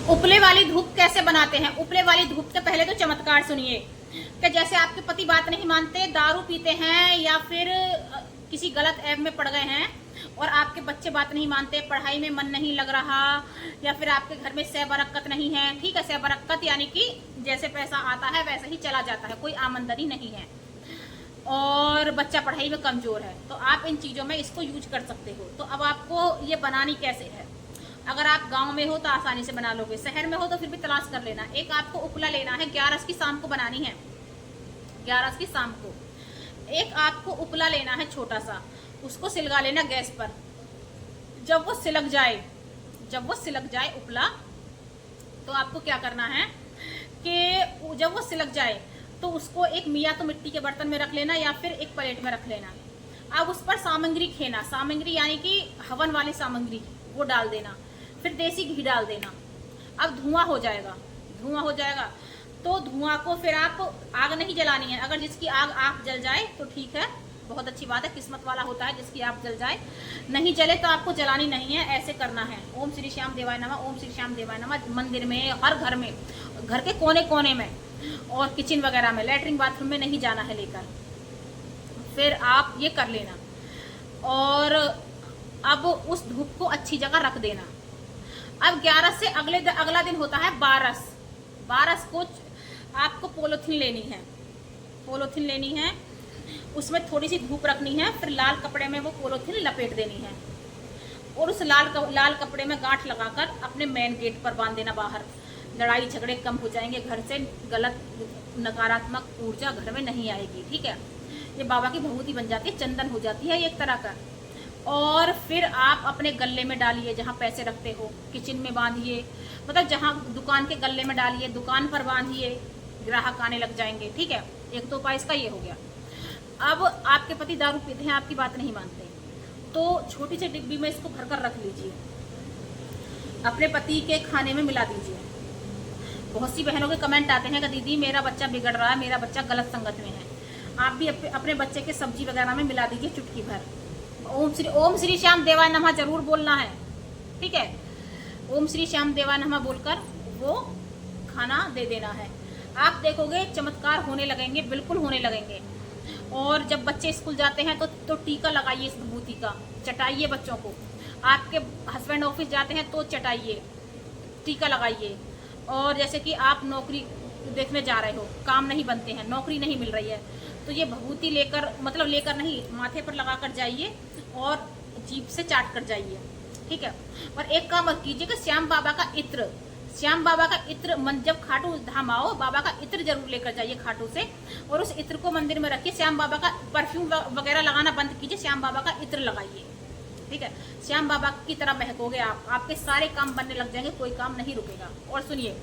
उपले वाली धूप कैसे बनाते हैं? उपले वाली धूप से पहले तो चमत्कार सुनिए कि जैसे आपके पति बात नहीं मानते, दारू पीते हैं या फिर किसी गलत ऐप में पड़ गए हैं और आपके बच्चे बात नहीं मानते, पढ़ाई में मन नहीं लग रहा या फिर आपके घर में सह बरकत नहीं है। ठीक है, सह बरकत यानी कि जैसे पैसा आता है वैसे ही चला जाता है, कोई आमदनी नहीं है और बच्चा पढ़ाई में कमजोर है, तो आप इन चीज़ों में इसको यूज कर सकते हो। तो अब आपको ये बनानी कैसे है? अगर आप गांव में हो तो आसानी से बना लोगे, शहर में हो तो फिर भी तलाश कर लेना। एक आपको उपला लेना है, 11 की शाम को बनानी है, 11 की शाम को। एक आपको उपला लेना है छोटा सा, उसको सिलगा लेना गैस पर। जब वो सिलक जाए उपला, तो आपको क्या करना है कि जब वो सिलक जाए तो उसको एक मिया तो मिट्टी के बर्तन में रख लेना या फिर एक प्लेट में रख लेना। अब उस पर सामग्री खेना, सामग्री यानी कि हवन वाली सामग्री, वो डाल देना, फिर देसी घी डाल देना। अब धुआं हो जाएगा तो धुआं को फिर आप आग नहीं जलानी है। अगर जिसकी आग जल जाए तो ठीक है, बहुत अच्छी बात है, किस्मत वाला होता है जिसकी आग जल जाए। नहीं जले तो आपको जलानी नहीं है, ऐसे करना है। ओम श्री श्याम देवाय नमः, ओम श्री श्याम देवाय नमः। मंदिर में, हर घर में, घर के कोने कोने में और किचन वगैरह में, लेटरिन बाथरूम में नहीं जाना है लेकर। फिर आप ये कर लेना और अब उस धूप को अच्छी जगह रख देना। अब 11 से अगला दिन होता है 12 को आपको पोलोथीन लेनी है, उसमें थोड़ी सी धूप रखनी है, फिर लाल कपड़े में वो पोलोथीन लपेट देनी है और उस लाल कपड़े में गांठ लगाकर अपने मेन गेट पर बांध देना बाहर। लड़ाई झगड़े कम हो जाएंगे, घर से गलत नकारात्मक ऊर्जा घर में नहीं आएगी। ठीक है, ये बाबा की भभूति बन जाती है, चंदन हो जाती है एक तरह का। और फिर आप अपने गले में डालिए, जहाँ पैसे रखते हो, किचन में बांधिए, मतलब जहाँ दुकान के गले में डालिए, दुकान पर बांधिए, ग्राहक आने लग जाएंगे। ठीक है, एक तो उपाय इसका ये हो गया। अब आपके पति दारू पीते हैं, आपकी बात नहीं मानते, तो छोटी सी डिब्बी में इसको भरकर रख लीजिए, अपने पति के खाने में मिला दीजिए। बहुत सी बहनों के कमेंट आते हैं कि दीदी मेरा बच्चा बिगड़ रहा है, मेरा बच्चा गलत संगत में है। आप भी अपने बच्चे के सब्जी वगैरह में मिला दीजिए चुटकी भर। ओम श्री श्याम देवाय नमः जरूर बोलना है। ठीक है, ओम श्री श्याम देवाय नमः बोलकर वो खाना दे देना है। आप देखोगे चमत्कार होने लगेंगे, बिल्कुल होने लगेंगे। और जब बच्चे स्कूल जाते हैं तो टीका लगाइए, इस विभूति का चटाइए बच्चों को। आपके हस्बैंड ऑफिस जाते हैं तो चटाइए, टीका लगाइए। और जैसे कि आप नौकरी देखने जा रहे हो, काम नहीं बनते हैं, नौकरी नहीं मिल रही है, तो ये भभूति लेकर नहीं, माथे पर लगा कर जाइए और जीभ से चाट कर जाइए। ठीक है, और एक काम मत कीजिए कि श्याम बाबा का इत्र जब खाटू धाम आओ, बाबा का इत्र जरूर लेकर जाइए खाटू से, और उस इत्र को मंदिर में रखिए। श्याम बाबा का परफ्यूम वगैरह लगाना बंद कीजिए, श्याम बाबा का इत्र लगाइए। ठीक है, श्याम बाबा की तरह महकोगे आप, आपके सारे काम बनने लग जाएंगे, कोई काम नहीं रुकेगा। और सुनिए,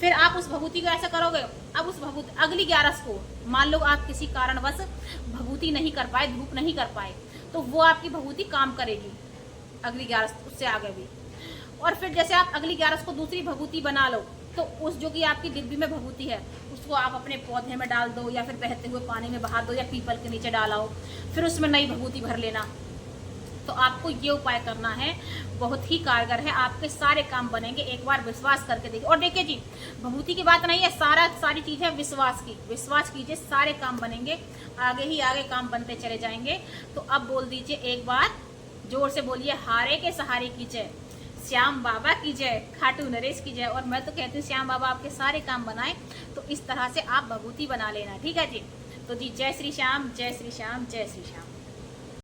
फिर आप उस भभूति को ऐसा करोगे। अब उस भभूति अगली 11 को मान लो आप किसी कारणवश भभूति नहीं कर पाए, धूप नहीं कर पाए, तो वो आपकी भभूति काम करेगी अगली 11 उससे आगे भी। और फिर जैसे आप अगली 11 को दूसरी भभूति बना लो, तो उस जो कि आपकी डिब्बी में भभूति है उसको आप अपने पौधे में डाल दो या फिर बहते हुए पानी में बहा दो या पीपल के नीचे डालाओ, फिर उसमें नई भभूति भर लेना। तो आपको ये उपाय करना है, बहुत ही कारगर है, आपके सारे काम बनेंगे। एक बार विश्वास करके देखिए। और देखिए जी, भभूति की बात नहीं है, सारी चीज है विश्वास की। विश्वास कीजिए, सारे काम बनेंगे, आगे ही आगे काम बनते चले जाएंगे। तो अब बोल दीजिए, एक बार जोर से बोलिए, हारे के सहारे की जय, श्याम बाबा की जय, खाटू नरेश की जय। और मैं तो कहती हूँ श्याम बाबा आपके सारे काम बनाए। तो इस तरह से आप भभूति बना लेना। ठीक है जी, तो जी जय श्री श्याम, जय श्री श्याम, जय श्री श्याम।